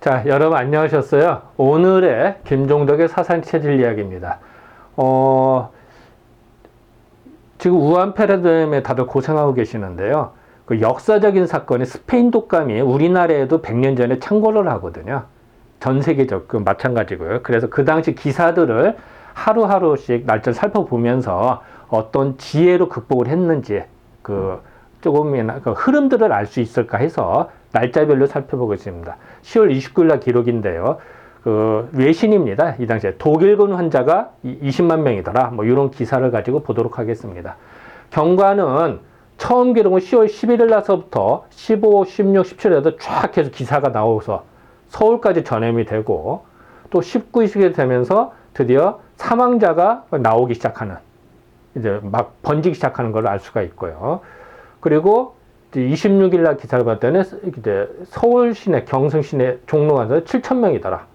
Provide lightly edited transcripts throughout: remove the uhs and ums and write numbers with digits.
자, 여러분 안녕하셨어요? 오늘의 김종덕의 사상체질 이야기입니다. 지금 우한 폐렴에 다들 고생하고 계시는데요. 그 역사적인 사건이 스페인 독감이 우리나라에도 100년 전에 창궐을 하거든요. 전 세계적 그 마찬가지고요. 그래서 그 당시 기사들을 하루하루씩 날짜를 살펴보면서 어떤 지혜로 극복을 했는지 그 조금이나 그 흐름들을 알 수 있을까 해서 날짜별로 살펴보겠습니다. 10월 29일 날 기록인데요. 그 외신입니다. 이 당시에 독일군 환자가 20만 명이더라. 뭐 이런 기사를 가지고 보도록 하겠습니다. 경과는 처음 기록은 10월 11일 날서부터 15, 16, 17일에도 쫙 계속 기사가 나오서 서울까지 전염이 되고 또 19, 20일 되면서 드디어 사망자가 나오기 시작하는, 이제 막 번지기 시작하는 걸 알 수가 있고요. 그리고 26일 날 기사를 봤더니 이제 서울 시내, 경성 시내 종로가서 7천 명이더라.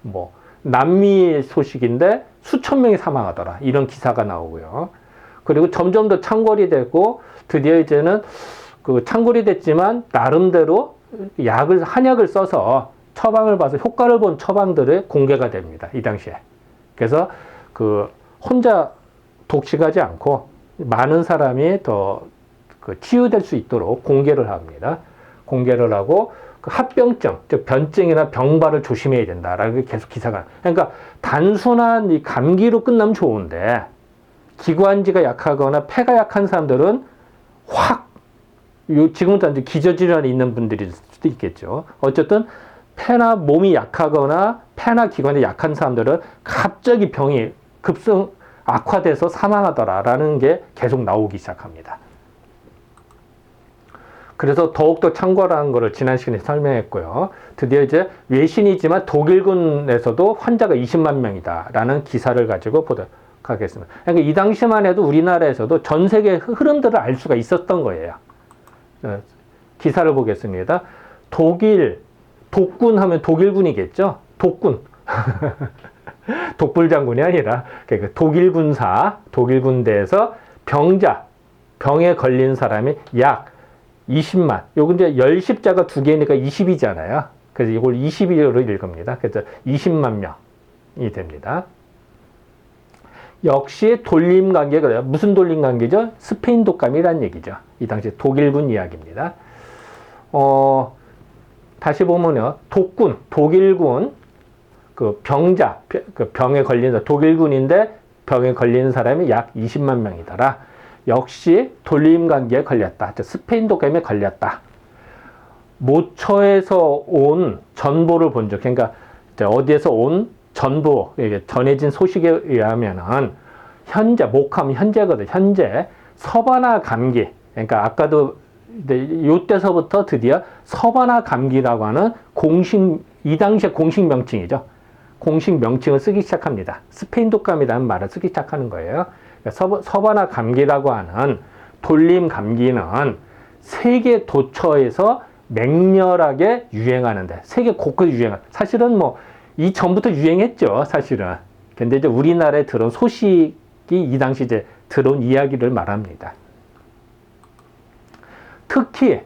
뭐 남미 소식인데 수천 명이 사망하더라. 이런 기사가 나오고요. 그리고 점점 더 창궐이 되고 드디어 이제는 그 창궐이 됐지만 나름대로 한약을 써서 처방을 봐서 효과를 본 처방들이 공개가 됩니다. 이 당시에. 그래서 그 혼자 독식하지 않고 많은 사람이 더 그 치유될 수 있도록 공개를 합니다. 공개를 하고 그 합병증, 즉 변증이나 병발을 조심해야 된다라고 계속 기사가. 그러니까 단순한 이 감기로 끝나면 좋은데 기관지가 약하거나 폐가 약한 사람들은 확 지금부터 이제 기저질환이 있는 분들일 수도 있겠죠. 어쨌든 폐나 몸이 약하거나 폐나 기관이 약한 사람들은 갑자기 병이 급성 악화돼서 사망하더라라는 게 계속 나오기 시작합니다. 그래서 더욱더 창궐한 것을 지난 시간에 설명했고요. 드디어 이제 외신이지만 독일군에서도 환자가 20만 명이다라는 기사를 가지고 보도록 하겠습니다. 그러니까 이 당시만 해도 우리나라에서도 전 세계 흐름들을 알 수가 있었던 거예요. 기사를 보겠습니다. 독군 하면 독일군이겠죠? 독군. 독불장군이 아니라 그러니까 독일군대에서 병에 걸린 사람이 약 20만. 요건 이제 10십자가 2개니까 20이잖아요. 그래서 이걸 20으로 읽습니다. 그래서 20만 명이 됩니다. 역시 돌림관계가 무슨 돌림관계죠? 스페인 독감이란 얘기죠. 이 당시 독일군 이야기입니다. 다시 보면요. 독일군, 그 병에 걸린, 독일군인데 병에 걸린 사람이 약 20만 명이더라. 역시 돌림감기에 걸렸다. 스페인 독감에 걸렸다. 모처에서 온 전보를 본 적, 그러니까 어디에서 온 전보, 전해진 소식에 의하면은 현재거든. 현재 서바나 감기, 그러니까 아까도 이때서부터 드디어 서바나 감기라고 하는 이 당시에 공식 명칭이죠. 공식 명칭을 쓰기 시작합니다. 스페인 독감이라는 말을 쓰기 시작하는 거예요. 서바나 감기라고 하는 돌림 감기는 세계 도처에서 맹렬하게 유행하는데, 세계 곳곳에 사실은 뭐 이전부터 유행했죠, 사실은. 근데 이제 우리나라에 들어온 소식이 이 당시 이제 들어온 이야기를 말합니다. 특히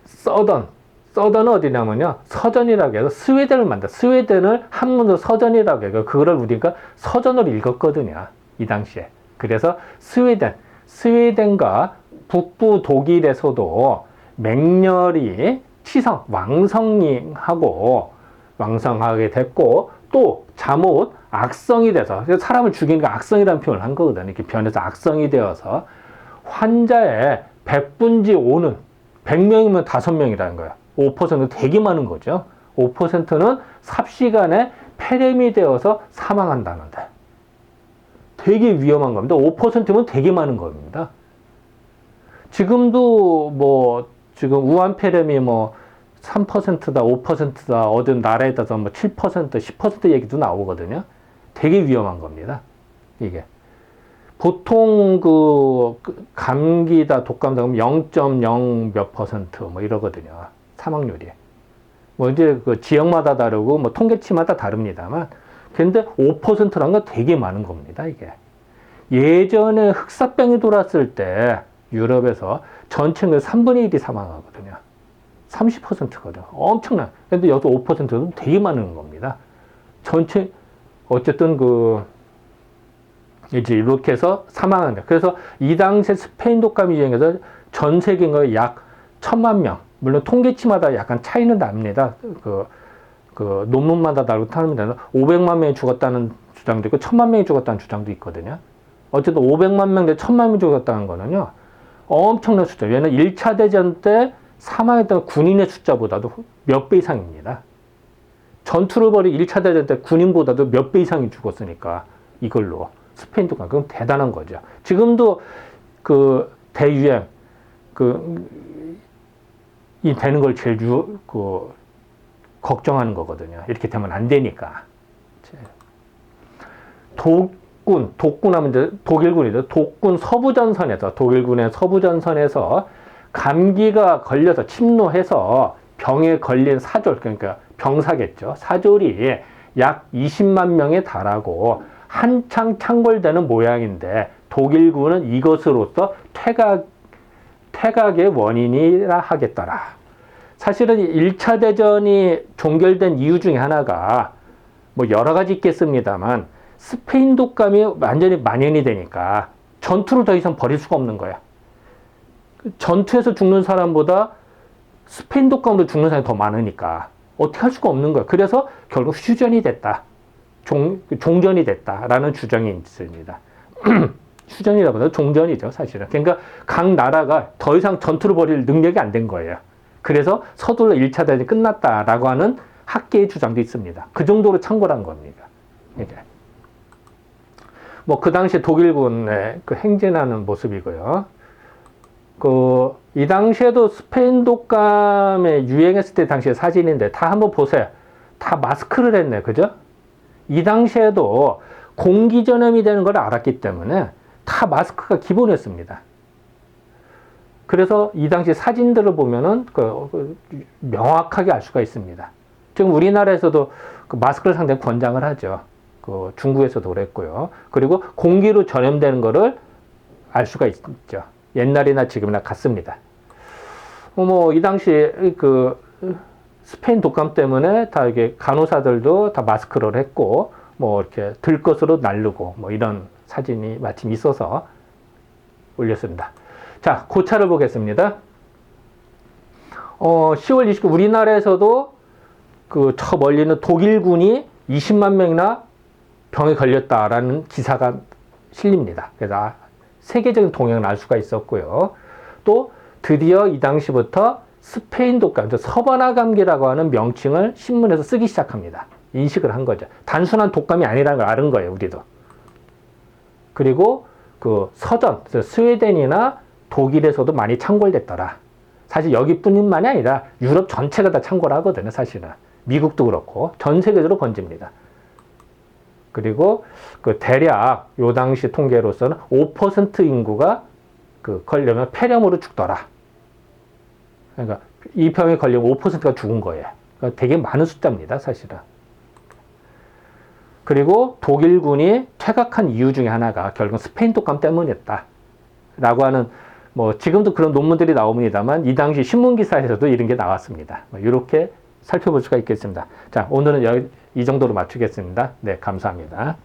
서던은 어디냐면요, 서전이라고 해서 스웨덴을 한문으로 서전이라고 해서 그거를 우리가 서전으로 읽었거든요, 이 당시에. 그래서 스웨덴과 북부 독일에서도 맹렬히 왕성하게 됐고, 또 잠옷 악성이 돼서, 사람을 죽이니까 악성이라는 표현을 한 거거든요. 이렇게 변해서 악성이 되어서 환자의 100분지 5는 100명이면 5명이라는 거예요. 5%는 되게 많은 거죠. 5%는 삽시간에 폐렴이 되어서 사망한다는데 되게 위험한 겁니다. 5%면 되게 많은 겁니다. 지금도 지금 우한 폐렴이 3%다, 5%다, 어떤 나라에다가 7%, 10% 얘기도 나오거든요. 되게 위험한 겁니다. 이게. 보통 감기다, 독감다, 0.0 몇 퍼센트, 이러거든요. 사망률이. 이제 지역마다 다르고, 통계치마다 다릅니다만, 근데 5%란 건 되게 많은 겁니다, 이게. 예전에 흑사병이 돌았을 때 유럽에서 전체 인구의 3분의 1이 사망하거든요. 30%거든. 엄청나. 근데 여기서 5%도 되게 많은 겁니다. 전체, 어쨌든 이제 이렇게 해서 사망한다. 그래서 이 당시에 스페인 독감이 유행해서 전 세계 인구 약 1,000만 명. 물론 통계치마다 약간 차이는 납니다. 논문마다 다르고 타는데 500만 명이 죽었다는 주장도 있고 1,000만 명이 죽었다는 주장도 있거든요. 어쨌든 500만 명 대 1,000만 명이 죽었다는 거는요. 엄청난 숫자. 얘는 1차 대전 때 사망했던 군인의 숫자보다도 몇 배 이상입니다. 전투를 벌인 1차 대전 때 군인보다도 몇 배 이상이 죽었으니까 이걸로 스페인 독감 그건 대단한 거죠. 지금도 대유행 이 되는 걸 제일 걱정하는 거거든요. 이렇게 되면 안 되니까. 독군 하면 이제 독일군이죠. 독일군의 서부전선에서 감기가 걸려서 침노해서 병에 걸린 사졸, 그러니까 병사겠죠. 사졸이 약 20만 명에 달하고 한창 창궐되는 모양인데 독일군은 이것으로서 퇴각의 원인이라 하겠더라. 사실은 1차 대전이 종결된 이유 중에 하나가 뭐 여러 가지 있겠습니다만 스페인 독감이 완전히 만연이 되니까 전투를 더 이상 벌일 수가 없는 거야. 전투에서 죽는 사람보다 스페인 독감으로 죽는 사람이 더 많으니까 어떻게 할 수가 없는 거야. 그래서 결국 휴전이 됐다. 종전이 됐다라는 주장이 있습니다. 휴전이라보다 종전이죠, 사실은. 그러니까 각 나라가 더 이상 전투를 벌일 능력이 안 된 거예요. 그래서 서둘러 1차 대전이 끝났다라고 하는 학계의 주장도 있습니다. 그 정도로 창궐한 겁니다. 이제. 그 당시 독일군의 행진하는 모습이고요. 이 당시에도 스페인 독감에 유행했을 때 당시의 사진인데 다 한번 보세요. 다 마스크를 했네, 그죠? 이 당시에도 공기 전염이 되는 걸 알았기 때문에 다 마스크가 기본이었습니다. 그래서 이 당시 사진들을 보면은 명확하게 알 수가 있습니다. 지금 우리나라에서도 마스크를 상당히 권장을 하죠. 중국에서도 그랬고요. 그리고 공기로 전염되는 거를 알 수가 있죠. 옛날이나 지금이나 같습니다. 이 당시 스페인 독감 때문에 다 이게 간호사들도 다 마스크를 했고, 이렇게 들것으로 날르고, 이런 사진이 마침 있어서 올렸습니다. 자, 고차를 보겠습니다. 10월 29일 우리나라에서도 저 멀리 있는 독일군이 20만 명이나 병에 걸렸다라는 기사가 실립니다. 그래서 세계적인 동향을 알 수가 있었고요. 또 드디어 이 당시부터 스페인 독감, 서바나 감기라고 하는 명칭을 신문에서 쓰기 시작합니다. 인식을 한 거죠. 단순한 독감이 아니라는 걸 아는 거예요, 우리도. 그리고 서전, 스웨덴이나 독일에서도 많이 창궐됐더라. 사실 여기뿐만이 아니라 유럽 전체가 다 창궐 하거든요, 사실은. 미국도 그렇고 전 세계적으로 번집니다. 그리고 대략 요 당시 통계로서는 5% 인구가 걸려면 폐렴으로 죽더라. 그러니까 이 병에 걸리면 5%가 죽은 거예요. 그러니까 되게 많은 숫자입니다, 사실은. 그리고 독일군이 퇴각한 이유 중에 하나가 결국 스페인 독감 때문이었다. 라고 하는 지금도 그런 논문들이 나옵니다만 이 당시 신문 기사에서도 이런 게 나왔습니다. 이렇게 살펴볼 수가 있겠습니다. 자, 오늘은 이 정도로 마치겠습니다. 네, 감사합니다.